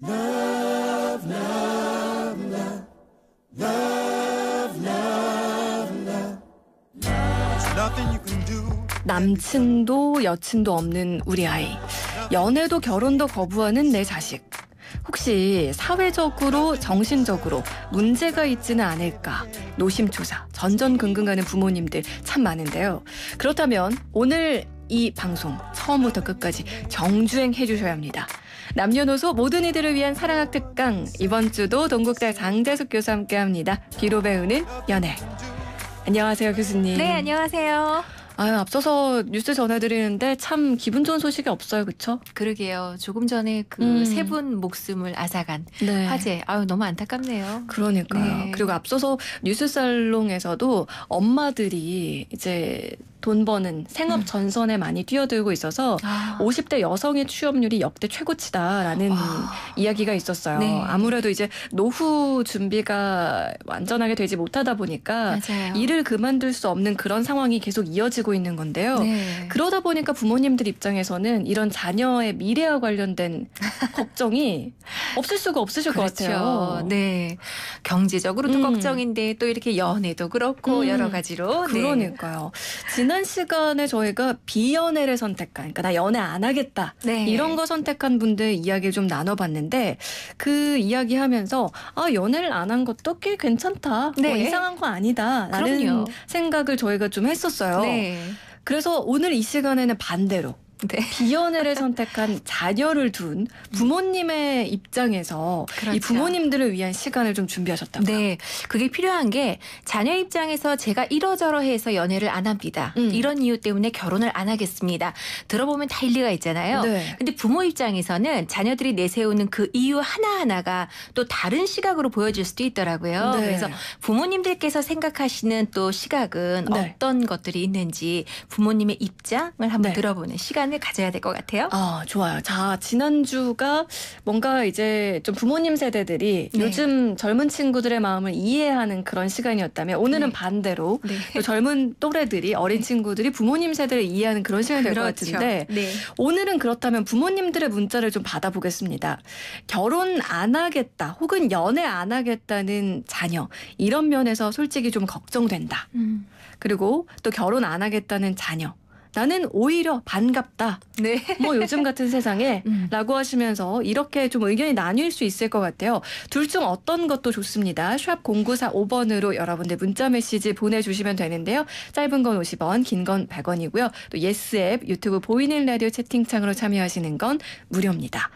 Love, love, love, love, love, love. There's nothing you can do. 남친도 여친도 없는 우리 아이. 연애도 결혼도 거부하는 내 자식. 혹시 사회적으로 정신적으로 문제가 있지는 않을까 노심초사 전전긍긍하는 부모님들 참 많은데요. 그렇다면 오늘 이 방송 처음부터 끝까지 정주행 해주셔야 합니다. 남녀노소 모든 이들을 위한 사랑학 특강, 이번 주도 동국대 장재숙 교수와 함께합니다. 귀로 배우는 연애. 안녕하세요, 교수님. 네, 안녕하세요. 앞서서 뉴스 전해드리는데 참 기분 좋은 소식이 없어요, 그렇죠? 그러게요. 조금 전에 그 세 분 목숨을 앗아간 네. 화재. 너무 안타깝네요. 그러니까요. 네. 그리고 앞서서 뉴스살롱에서도 엄마들이 이제 돈 버는 생업 전선에 많이 뛰어들고 있어서 50대 여성의 취업률이 역대 최고치다라는 이야기가 있었어요. 네. 아무래도 이제 노후 준비가 완전하게 되지 못하다 보니까 맞아요. 일을 그만둘 수 없는 그런 상황이 계속 이어지고 있는 건데요. 네. 그러다 보니까 부모님들 입장에서는 이런 자녀의 미래와 관련된 걱정이 없을 수가 없으실 것 같아요. 네. 경제적으로도 걱정인데 또 이렇게 연애도 그렇고 여러 가지로. 그러니까요. 지난 시간에 저희가 비연애를 선택한, 그러니까 나 연애 안 하겠다. 네. 이런 거 선택한 분들 이야기를 좀 나눠봤는데 그 이야기하면서 연애를 안 한 것도 꽤 괜찮다. 네. 뭐 이상한 거 아니다. 라는 그럼요. 생각을 저희가 좀 했었어요. 네. 그래서 오늘 이 시간에는 반대로 네. 비연애를 선택한 자녀를 둔 부모님의 입장에서 그렇죠. 이 부모님들을 위한 시간을 좀 준비하셨다고요. 네. 그게 필요한 게 자녀 입장에서 제가 이러저러해서 연애를 안 합니다. 이런 이유 때문에 결혼을 안 하겠습니다. 들어보면 다 일리가 있잖아요. 네. 근데 부모 입장에서는 자녀들이 내세우는 그 이유 하나하나가 또 다른 시각으로 보여질 수도 있더라고요. 네. 그래서 부모님들께서 생각하시는 또 시각은 네. 어떤 것들이 있는지 부모님의 입장을 한번 네. 들어보는 시간을 가져야 될 것 같아요. 좋아요. 자, 지난주가 뭔가 이제 좀 부모님 세대들이 네. 요즘 젊은 친구들의 마음을 이해하는 그런 시간이었다면 오늘은 네. 반대로 네. 또 젊은 또래들이, 어린 친구들이 부모님 세대를 이해하는 그런 시간이 될 것 같은데 네. 오늘은 그렇다면 부모님들의 문자를 좀 받아보겠습니다. 결혼 안 하겠다 혹은 연애 안 하겠다는 자녀, 이런 면에서 솔직히 좀 걱정된다. 그리고 또 결혼 안 하겠다는 자녀, 나는 오히려 반갑다. 네. 뭐 요즘 같은 세상에 라고 하시면서 이렇게 좀 의견이 나뉠 수 있을 것 같아요. 둘 중 어떤 것도 좋습니다. 샵 0945번으로 여러분들 문자 메시지 보내주시면 되는데요. 짧은 건 50원, 긴 건 100원이고요. 또 예스앱, 유튜브 보이는 라디오 채팅창으로 참여하시는 건 무료입니다.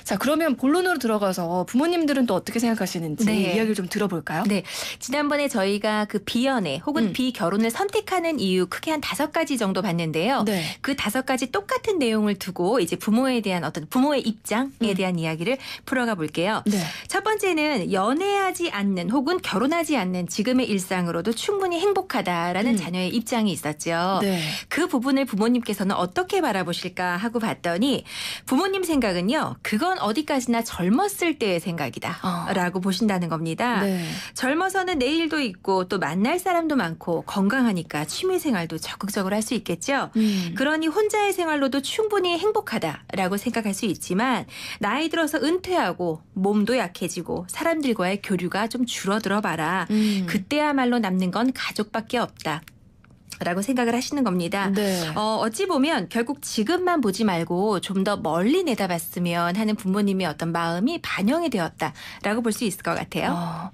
자, 그러면 본론으로 들어가서 부모님들은 또 어떻게 생각하시는지 네. 이야기를 좀 들어볼까요? 네. 지난번에 저희가 그 비연애 혹은 비결혼을 선택하는 이유 크게 한 5가지 정도 봤는데요. 네. 그 5가지 똑같은 내용을 두고 이제 부모에 대한 어떤 부모의 입장에 대한 이야기를 풀어가 볼게요. 네. 첫 번째는 연애하지 않는 혹은 결혼하지 않는 지금의 일상으로도 충분히 행복하다라는 자녀의 입장이 있었죠. 네. 그 부분을 부모님께서는 어떻게 바라보실까 하고 봤더니 부모님 생각은요. 그건 어디까지나 젊었을 때의 생각이다 라고 보신다는 겁니다. 네. 젊어서는 내일도 있고 또 만날 사람도 많고 건강하니까 취미생활도 적극적으로 할 수 있겠죠. 그러니 혼자의 생활로도 충분히 행복하다라고 생각할 수 있지만 나이 들어서 은퇴하고 몸도 약해지고 사람들과의 교류가 좀 줄어들어 봐라. 그때야말로 남는 건 가족밖에 없다. 라고 생각을 하시는 겁니다. 네. 어찌 보면 결국 지금만 보지 말고 좀 더 멀리 내다봤으면 하는 부모님의 어떤 마음이 반영이 되었다라고 볼 수 있을 것 같아요.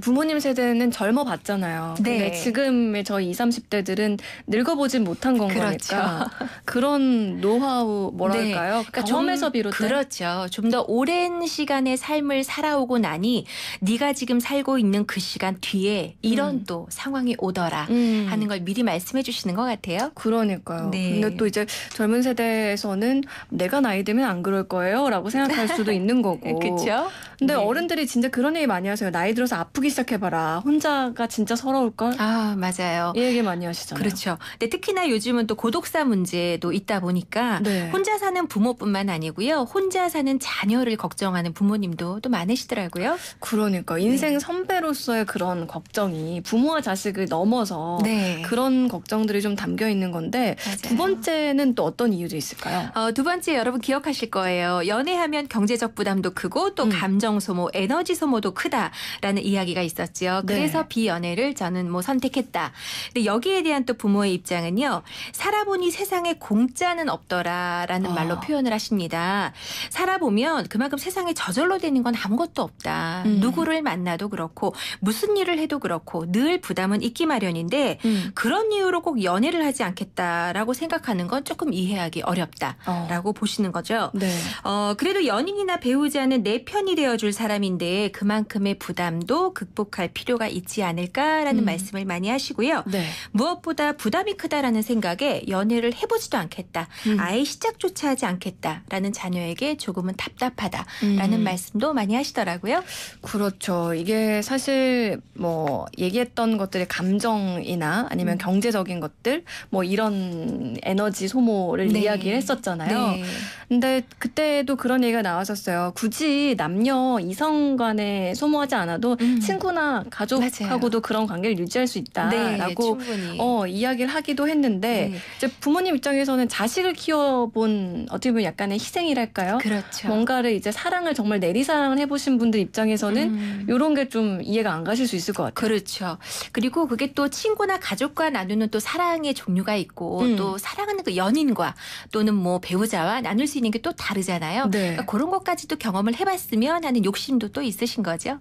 부모님 세대는 젊어 봤잖아요. 네. 근데 지금의 저희 20, 30대들은 늙어보진 못한 건 그렇죠. 거니까 그런 노하우 뭐랄까요? 그러니까 경험에서 비롯된 그렇죠. 좀 더 오랜 시간의 삶을 살아오고 나니 네가 지금 살고 있는 그 시간 뒤에 이런 또 상황이 오더라 하는 걸 미리 말씀해 주시는 것 같아요. 그러니까요. 네. 근데 또 이제 젊은 세대에서는 내가 나이 들면 안 그럴 거예요 라고 생각할 수도 있는 거고. 그렇죠. 근데 네. 어른들이 진짜 그런 얘기 많이 하세요. 나이 들어서 바쁘기 시작해봐라. 혼자가 진짜 서러울걸? 아, 맞아요. 이 얘기 많이 하시잖아요. 그렇죠. 근데 특히나 요즘은 또 고독사 문제도 있다 보니까 네. 혼자 사는 부모뿐만 아니고요. 혼자 사는 자녀를 걱정하는 부모님도 또 많으시더라고요. 그러니까 인생 선배로서의 그런 걱정이 부모와 자식을 넘어서 네. 그런 걱정들이 좀 담겨 있는 건데 맞아요. 두 번째는 또 어떤 이유도 있을까요? 두 번째 여러분 기억하실 거예요. 연애하면 경제적 부담도 크고 또 감정 소모, 에너지 소모도 크다라는 이야기가 있었죠. 네. 그래서 비연애를 저는 선택했다. 근데 여기에 대한 또 부모의 입장은요. 살아보니 세상에 공짜는 없더라라는 말로 표현을 하십니다. 살아보면 그만큼 세상에 저절로 되는 건 아무것도 없다. 누구를 만나도 그렇고 무슨 일을 해도 그렇고 늘 부담은 있기 마련인데 그런 이유로 꼭 연애를 하지 않겠다라고 생각하는 건 조금 이해하기 어렵다라고 보시는 거죠. 네. 그래도 연인이나 배우자는 내 편이 되어줄 사람인데 그만큼의 부담도 극복할 필요가 있지 않을까라는 말씀을 많이 하시고요. 네. 무엇보다 부담이 크다라는 생각에 연애를 해보지도 않겠다. 아예 시작조차 하지 않겠다라는 자녀에게 조금은 답답하다라는 말씀도 많이 하시더라고요. 그렇죠. 이게 사실 뭐 얘기했던 것들이 감정이나 아니면 경제적인 것들 뭐 이런 에너지 소모를 네. 이야기를 했었잖아요. 네. 근데 그때도 그런 얘기가 나왔었어요. 굳이 남녀 이성 간에 소모하지 않아도 친구나 가족하고도 맞아요. 그런 관계를 유지할 수 있다라고 충분히. 이야기를 하기도 했는데 네. 이제 부모님 입장에서는 자식을 키워본 어떻게 보면 약간의 희생이랄까요? 그렇죠. 뭔가를 이제 사랑을 정말 내리사랑을 해보신 분들 입장에서는 이런 게 좀 이해가 안 가실 수 있을 것 같아요. 그렇죠. 그리고 그게 또 친구나 가족과 나누는 또 사랑의 종류가 있고 또 사랑하는 그 연인과 또는 뭐 배우자와 나눌 수 있는 게 또 다르잖아요. 네. 그러니까 그런 것까지도 경험을 해봤으면 하는 욕심도 또 있으신 거죠.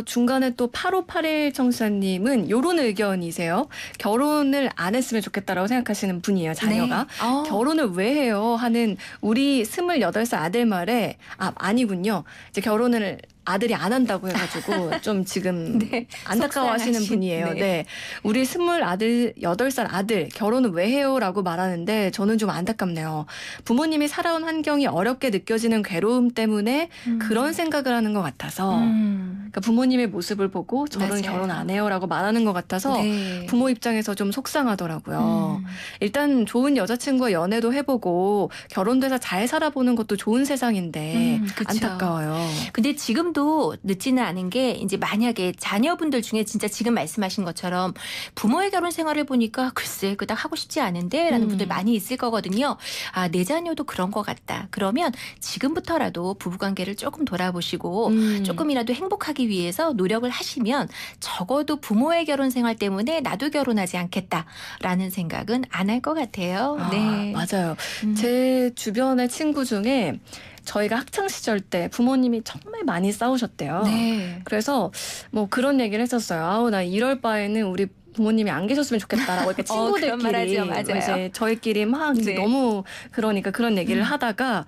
중간에 또 8581 청취자님은 이런 의견이세요. 결혼을 안 했으면 좋겠다라고 생각하시는 분이에요. 자녀가. 네. 결혼을 왜 해요? 하는 우리 28살 아들 말에 아니군요. 이제 결혼을 아들이 안 한다고 해가지고 좀 지금 네, 안타까워하시는 속상하신, 분이에요. 네. 네. 우리 28살 아들 결혼을 왜 해요? 라고 말하는데 저는 좀 안타깝네요. 부모님이 살아온 환경이 어렵게 느껴지는 괴로움 때문에 그런 생각을 하는 것 같아서 그러니까 부모님의 모습을 보고 저는 맞아요. 결혼 안 해요 라고 말하는 것 같아서 네. 부모 입장에서 좀 속상하더라고요. 일단 좋은 여자친구와 연애도 해보고 결혼돼서 잘 살아보는 것도 좋은 세상인데 그쵸. 안타까워요. 근데 지금도 늦지는 않은 게 이제 만약에 자녀분들 중에 진짜 지금 말씀하신 것처럼 부모의 결혼 생활을 보니까 글쎄 그닥 하고 싶지 않은데 라는 분들 많이 있을 거거든요. 아, 내 자녀도 그런 것 같다. 그러면 지금부터라도 부부관계를 조금 돌아보시고 조금이라도 행복하기 위해서 노력을 하시면 적어도 부모의 결혼 생활 때문에 나도 결혼하지 않겠다라는 생각은 안 할 것 같아요. 네. 맞아요. 제 주변의 친구 중에 저희가 학창 시절 때 부모님이 정말 많이 싸우셨대요. 네. 그래서 뭐 그런 얘기를 했었어요. 아우 나 이럴 바에는 우리 부모님이 안 계셨으면 좋겠다라고 이렇게 그런 말 친구들끼리 하죠. 맞아요. 이제 저희끼리 막 이제 네. 너무 그러니까 그런 얘기를 하다가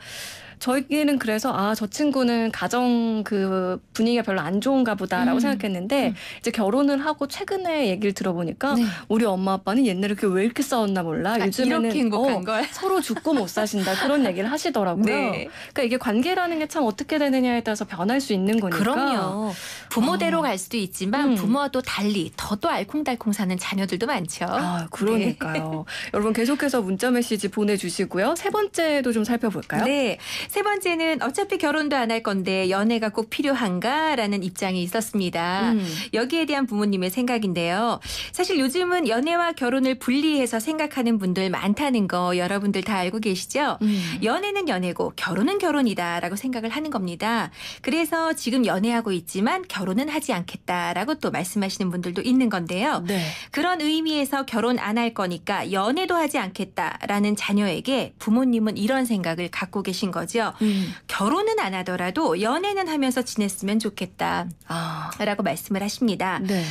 저희끼리는 그래서 저 친구는 가정 그 분위기가 별로 안 좋은가 보다라고 생각했는데 이제 결혼을 하고 최근에 얘기를 들어보니까 네. 우리 엄마 아빠는 옛날에 왜 이렇게 싸웠나 몰라. 요즘에는 이렇게 행복한 걸. 서로 죽고 못 사신다 그런 얘기를 하시더라고요. 네. 그러니까 이게 관계라는 게 참 어떻게 되느냐에 따라서 변할 수 있는 거니까. 그럼요. 부모대로 갈 수도 있지만 부모와 또 달리 더 또 알콩달콩 사는 자녀들도 많죠. 그러니까요. 여러분 계속해서 문자 메시지 보내주시고요. 세 번째도 좀 살펴볼까요? 네. 세 번째는 어차피 결혼도 안 할 건데 연애가 꼭 필요한가라는 입장이 있었습니다. 여기에 대한 부모님의 생각인데요. 사실 요즘은 연애와 결혼을 분리해서 생각하는 분들 많다는 거 여러분들 다 알고 계시죠? 연애는 연애고 결혼은 결혼이다라고 생각을 하는 겁니다. 그래서 지금 연애하고 있지만 결혼은 하지 않겠다라고 또 말씀하시는 분들도 있는 건데요. 네. 그런 의미에서 결혼 안 할 거니까 연애도 하지 않겠다라는 자녀에게 부모님은 이런 생각을 갖고 계신 거죠. 결혼은 안 하더라도 연애는 하면서 지냈으면 좋겠다. 라고 말씀을 하십니다. 네.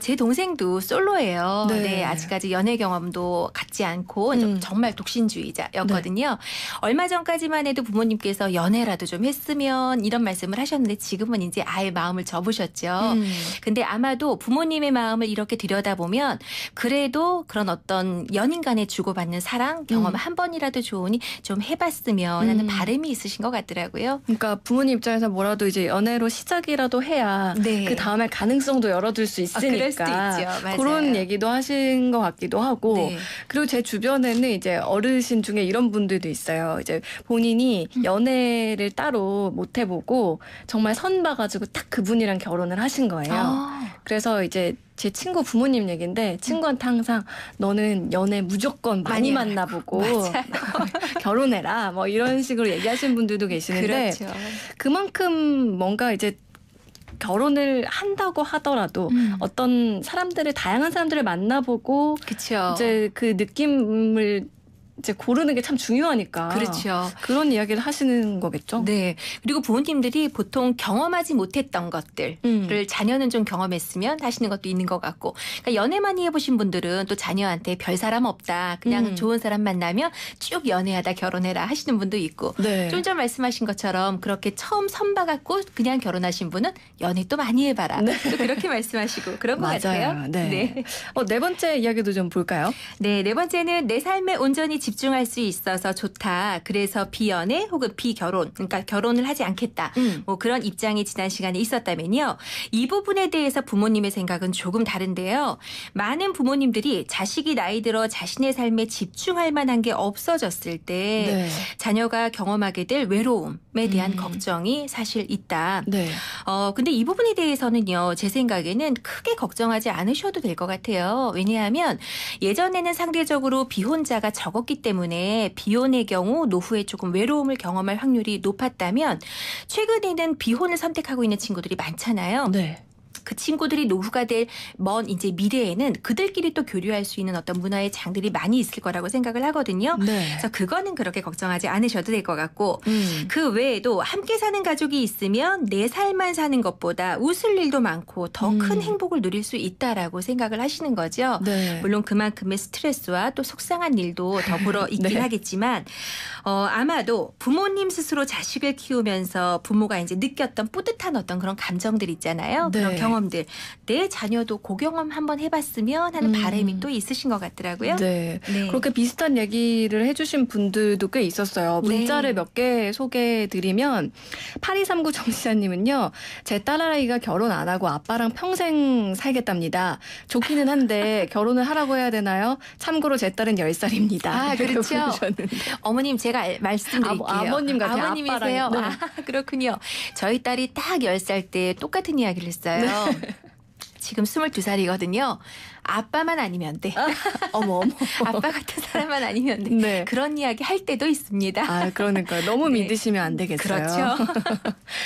제 동생도 솔로예요. 네. 네, 아직까지 연애 경험도 갖지 않고 정말 독신주의자였거든요. 얼마 전까지만 해도 부모님께서 연애라도 좀 했으면 이런 말씀을 하셨는데 지금은 이제 아예 마음을 접으셨죠. 근데 아마도 부모님의 마음을 이렇게 들여다보면 그래도 그런 어떤 연인 간에 주고받는 사랑 경험 한 번이라도 좋으니 좀 해봤으면 하는 바람이 있으신 것 같더라고요. 그러니까 부모님 입장에서 뭐라도 이제 연애로 시작이라도 해야 네. 그 다음에 가능성도 열어둘 수 있으니까 그럴 수도 있죠. 맞아요. 그런 얘기도 하신 것 같기도 하고 네. 그리고 제 주변에는 이제 어르신 중에 이런 분들도 있어요. 이제 본인이 연애를 따로 못 해보고 정말 선 봐가지고 딱 그분이랑 결혼을 하신 거예요. 그래서 이제 제 친구 부모님 얘기인데 친구한테 항상 너는 연애 무조건 많이 만나보고 결혼해라 뭐 이런 식으로 얘기하시는 분들도 계시는데 그렇죠. 그만큼 뭔가 이제 결혼을 한다고 하더라도 어떤 사람들을 다양한 사람들을 만나보고 그렇죠. 이제 그 느낌을 이제 고르는 게 참 중요하니까 그렇죠. 그런 이야기를 하시는 거겠죠. 네. 그리고 부모님들이 보통 경험하지 못했던 것들을 자녀는 좀 경험했으면 하시는 것도 있는 것 같고 그러니까 연애 많이 해보신 분들은 또 자녀한테 별 사람 없다. 그냥 좋은 사람 만나면 쭉 연애하다 결혼해라 하시는 분도 있고 네. 좀 전 말씀하신 것처럼 그렇게 처음 선봐갖고 그냥 결혼하신 분은 연애 또 많이 해봐라. 네. 또 그렇게 말씀하시고 그런 것 맞아요. 같아요. 네. 네 번째 이야기도 좀 볼까요? 네, 네 번째는 내 삶에 온전히 집중할 수 있어서 좋다. 그래서 비연애 혹은 비결혼, 그러니까 결혼을 하지 않겠다. 뭐 그런 입장이 지난 시간에 있었다면요. 이 부분에 대해서 부모님의 생각은 조금 다른데요. 많은 부모님들이 자식이 나이 들어 자신의 삶에 집중할 만한 게 없어졌을 때 네. 자녀가 경험하게 될 외로움에 대한 걱정이 사실 있다. 네. 근데 이 부분에 대해서는요, 제 생각에는 크게 걱정하지 않으셔도 될 것 같아요. 왜냐하면 예전에는 상대적으로 비혼자가 적었기 때문에 비혼의 경우 노후에 조금 외로움을 경험할 확률이 높았다면 최근에는 비혼을 선택하고 있는 친구들이 많잖아요. 네. 그 친구들이 노후가 될 먼 이제 미래에는 그들끼리 또 교류할 수 있는 어떤 문화의 장들이 많이 있을 거라고 생각을 하거든요. 네. 그래서 그거는 그렇게 걱정하지 않으셔도 될 것 같고 그 외에도 함께 사는 가족이 있으면 내 삶만 사는 것보다 웃을 일도 많고 더 큰 행복을 누릴 수 있다라고 생각을 하시는 거죠. 네. 물론 그만큼의 스트레스와 또 속상한 일도 더불어 있긴 네. 하겠지만 아마도 부모님 스스로 자식을 키우면서 부모가 이제 느꼈던 뿌듯한 어떤 그런 감정들 있잖아요. 네. 그런 경험들. 내 자녀도 그 경험 한번 해봤으면 하는 바람이 또 있으신 것 같더라고요. 네. 네. 그렇게 비슷한 얘기를 해주신 분들도 꽤 있었어요. 문자를 네. 몇 개 소개해드리면 8239 정치자님은요. 제 딸아이가 결혼 안 하고 아빠랑 평생 살겠답니다. 좋기는 한데 결혼을 하라고 해야 되나요? 참고로 제 딸은 10살입니다. 아, 그렇죠. 어머님 제가 말씀드릴게요. 아버님 같아요. 아버님이세요. 아빠랑. 네. 아, 그렇군요. 저희 딸이 딱 10살 때 똑같은 이야기를 했어요. 지금 22살이거든요. 아빠만 아니면 돼. 어머. 아빠 같은 사람만 아니면 돼. 네. 그런 이야기 할 때도 있습니다. 아, 그러니까요. 너무 네. 믿으시면 안 되겠어요. 그렇죠.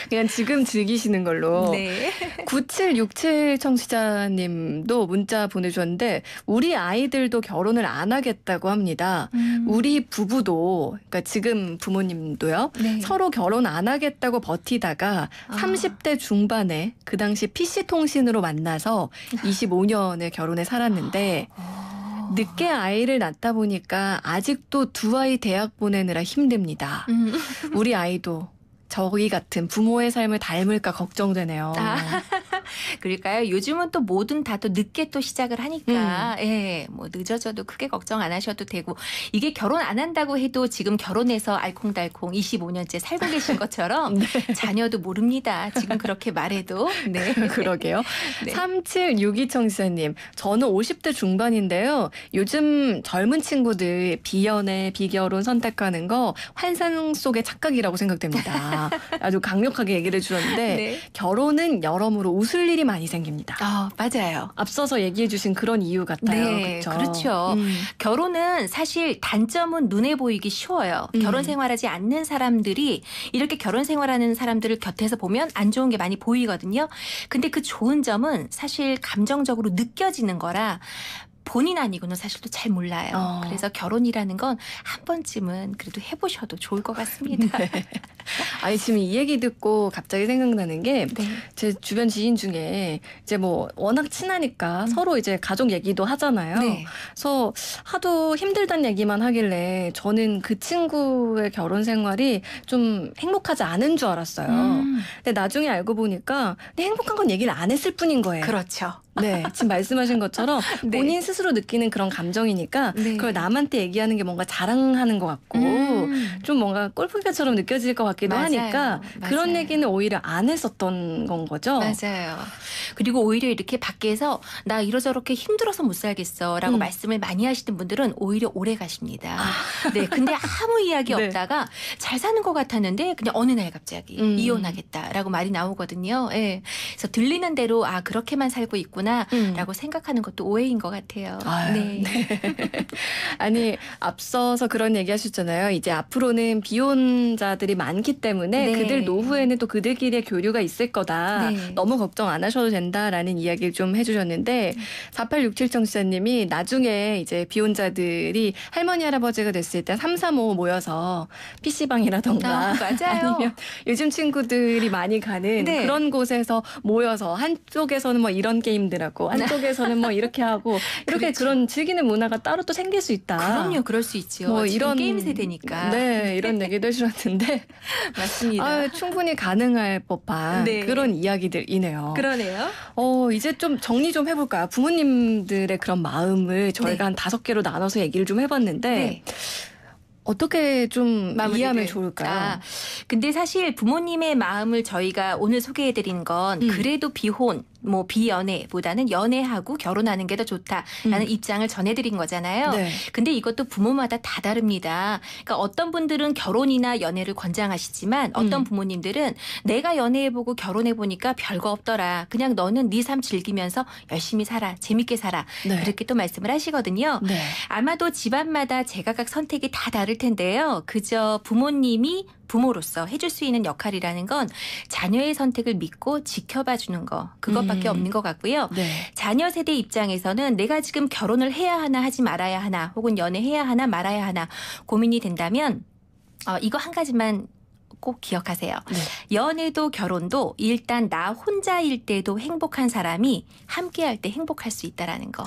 그냥 지금 즐기시는 걸로. 네. 9767 청취자님도 문자 보내주셨는데 우리 아이들도 결혼을 안 하겠다고 합니다. 우리 부부도 그러니까 지금 부모님도요. 네. 서로 결혼 안 하겠다고 버티다가 30대 중반에 그 당시 PC통신으로 만나서 25년을 결혼에 살았는데 늦게 아이를 낳다 보니까 아직도 두 아이 대학 보내느라 힘듭니다. 우리 아이도 저희 같은 부모의 삶을 닮을까 걱정되네요. 그럴까요? 요즘은 또 뭐든 다 또 늦게 또 시작을 하니까 예, 뭐 늦어져도 크게 걱정 안 하셔도 되고 이게 결혼 안 한다고 해도 지금 결혼해서 알콩달콩 25년째 살고 계신 것처럼 네. 자녀도 모릅니다. 지금 그렇게 말해도. 네. 그러게요. 네. 3762 청취자님. 저는 50대 중반인데요. 요즘 젊은 친구들 비연애, 비결혼 선택하는 거 환상 속의 착각이라고 생각됩니다. 아주 강력하게 얘기를 해주셨는데 네. 결혼은 여러모로 웃을 일이 많이 생깁니다. 맞아요. 앞서서 얘기해 주신 그런 이유 같아요. 네, 그쵸? 그렇죠. 결혼은 사실 단점은 눈에 보이기 쉬워요. 결혼 생활하지 않는 사람들이 이렇게 결혼 생활하는 사람들을 곁에서 보면 안 좋은 게 많이 보이거든요. 근데 그 좋은 점은 사실 감정적으로 느껴지는 거라 본인 아니고는 사실 또 잘 몰라요. 그래서 결혼이라는 건 한 번쯤은 그래도 해보셔도 좋을 것 같습니다. 네. 아니 지금 이 얘기 듣고 갑자기 생각나는 게 제 주변 지인 중에 이제 뭐 워낙 친하니까 서로 이제 가족 얘기도 하잖아요. 네. 그래서 하도 힘들다는 얘기만 하길래 저는 그 친구의 결혼 생활이 좀 행복하지 않은 줄 알았어요. 근데 나중에 알고 보니까 행복한 건 얘기를 안 했을 뿐인 거예요. 그렇죠. 네, 지금 말씀하신 것처럼 네. 본인 스스로 느끼는 그런 감정이니까 네. 그걸 남한테 얘기하는 게 뭔가 자랑하는 것 같고 좀 뭔가 꼴불견처럼 느껴질 것 같기도 맞아요. 하니까 그런 맞아요. 얘기는 오히려 안 했었던 건 거죠. 맞아요. 그리고 오히려 이렇게 밖에서 나 이러저렇게 힘들어서 못 살겠어라고 말씀을 많이 하시는 분들은 오히려 오래 가십니다. 네, 근데 아무 이야기 네. 없다가 잘 사는 것 같았는데 그냥 어느 날 갑자기 이혼하겠다라고 말이 나오거든요. 예. 그래서 들리는 대로 아 그렇게만 살고 있구나라고 생각하는 것도 오해인 것 같아요. 아유, 네. 아니 앞서서 그런 얘기 하셨잖아요. 이제 앞으로는 비혼자들이 많기 때문에 네. 그들 노후에는 또 그들끼리의 교류가 있을 거다. 네. 너무 걱정 안 하셔도 된다라는 이야기를 좀 해주셨는데 4867 청취자님이 나중에 이제 비혼자들이 할머니 할아버지가 됐을 때 3, 3, 5 모여서 PC방이라던가 맞아요. 아니면 요즘 친구들이 많이 가는 네. 그런 곳에서 모여서 한쪽에서는 뭐 이런 게임들하고 한쪽에서는 뭐 이렇게 하고 이렇게 그렇죠. 그런 즐기는 문화가 따로 또 생길 수 있다. 그럼요, 그럴 수 있죠. 뭐 지금 이런 게임 세대니까. 네, 이런 얘기도 해주셨는데 맞습니다. 충분히 가능할 법한 네. 그런 이야기들이네요. 그러네요. 이제 좀 정리 좀 해볼까요? 부모님들의 그런 마음을 저희가 한 5개로 나눠서 얘기를 좀 해봤는데 네. 어떻게 좀 마무리를. 이해하면 좋을까요? 근데 사실 부모님의 마음을 저희가 오늘 소개해드린 건 그래도 비혼, 뭐 비연애보다는 연애하고 결혼하는 게 더 좋다라는 입장을 전해드린 거잖아요. 네. 근데 이것도 부모마다 다 다릅니다. 그러니까 어떤 분들은 결혼이나 연애를 권장하시지만 어떤 부모님들은 내가 연애해보고 결혼해보니까 별거 없더라. 그냥 너는 네 삶 즐기면서 열심히 살아. 재밌게 살아. 네. 그렇게 또 말씀을 하시거든요. 네. 아마도 집안마다 제각각 선택이 다 다를 텐데요. 그저 부모님이 부모로서 해줄 수 있는 역할이라는 건 자녀의 선택을 믿고 지켜봐 주는 거. 그것밖에 없는 것 같고요. 네. 자녀 세대 입장에서는 내가 지금 결혼을 해야 하나 하지 말아야 하나 혹은 연애해야 하나 말아야 하나 고민이 된다면 이거 한 가지만 꼭 기억하세요. 네. 연애도 결혼도 일단 나 혼자일 때도 행복한 사람이 함께할 때 행복할 수 있다라는 거.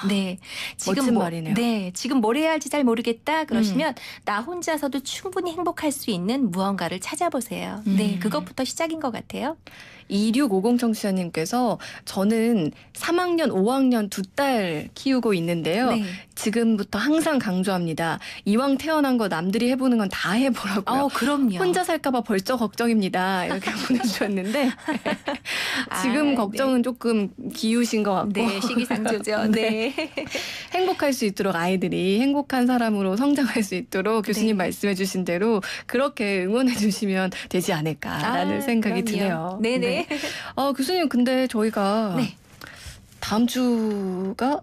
네, 멋진 말이네요. 네, 지금 뭘 해야 할지 잘 모르겠다 그러시면 나 혼자서도 충분히 행복할 수 있는 무언가를 찾아보세요. 네, 그것부터 시작인 것 같아요. 2650 청취자님께서 저는 3학년, 5학년 2딸 키우고 있는데요. 네. 지금부터 항상 강조합니다. 이왕 태어난 거 남들이 해보는 건 다 해보라고요. 그럼요. 혼자 살까봐 벌써 걱정입니다. 이렇게 보내주셨는데 지금 걱정은 조금 기우신 것 같고 네, 시기상조죠. 네. 행복할 수 있도록 아이들이 행복한 사람으로 성장할 수 있도록 교수님 말씀해 주신 대로 그렇게 응원해 주시면 되지 않을까라는 생각이 그럼요. 드네요. 네네. 교수님 근데 저희가 다음 주가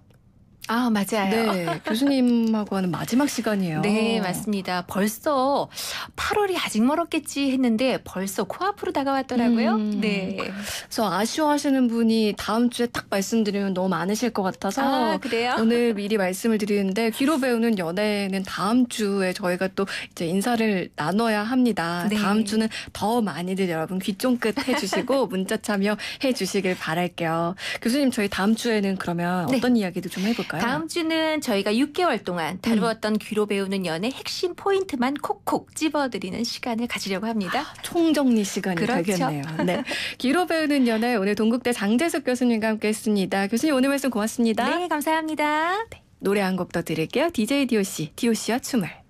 맞아요. 네, 교수님하고 하는 마지막 시간이에요. 네, 맞습니다. 벌써 8월이 아직 멀었겠지 했는데 벌써 코앞으로 다가왔더라고요. 네. 그래서 아쉬워하시는 분이 다음 주에 딱 말씀드리면 너무 많으실 것 같아서 그래요? 오늘 미리 말씀을 드리는데 귀로 배우는 연애는 다음 주에 저희가 또 이제 인사를 나눠야 합니다. 네. 다음 주는 더 많이들 여러분 귀 쫑긋 해주시고 문자 참여해 주시길 바랄게요. 교수님 저희 다음 주에는 그러면 어떤 이야기도 좀 해볼까요? 다음 주는 저희가 6개월 동안 다루었던 귀로 배우는 연애 핵심 포인트만 콕콕 찝어드리는 시간을 가지려고 합니다. 총정리 시간이 그렇죠. 되겠네요. 네, 귀로 배우는 연애 오늘 동국대 장재숙 교수님과 함께했습니다. 교수님 오늘 말씀 고맙습니다. 네, 감사합니다. 노래 한 곡 더 드릴게요. DJ DOC와 춤을.